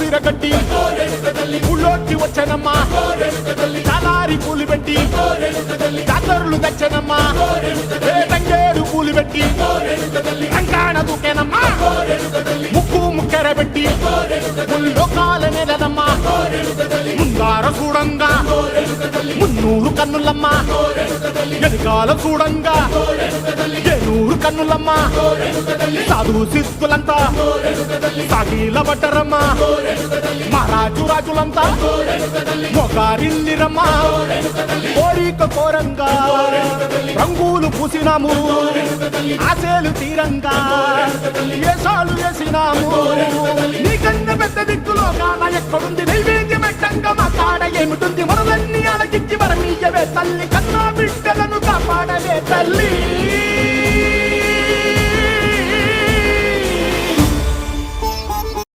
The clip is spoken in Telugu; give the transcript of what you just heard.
విరగట్టి ఊళ్ళోకి వచ్చనమ్మా చాలారి పూలు పెట్టి జాతరులు తెచ్చనమ్మా తంగేడు పూలు పెట్టి రంగాణ దూకేనమ్మా ముక్కు ముక్కెర పెట్టి ముల్లోకాల నెలనమ్మా ముందార చూడంగా మున్నూరు కన్నులమ్మా ఎనకాల చూడంగా ఏనూరు కన్నులమ్మా సాధు సిద్ధులంతా సాగిల పట్టరమ్మా మహారాజు రాజులంతా మొగారిల్లిరమ్మా కోరిక కోరంగా రంగులు పూసినాము ఆశలు తీరంగా ఏసాలు వేసినాము నీకన్నా పెద్ద దిక్కులో కాన ఎక్కడుంది నైవేద్యం ఎట్టంగా మా కాడ ఏమిటుంది మనలన్నీ అలకించి మరమీయవే తల్లి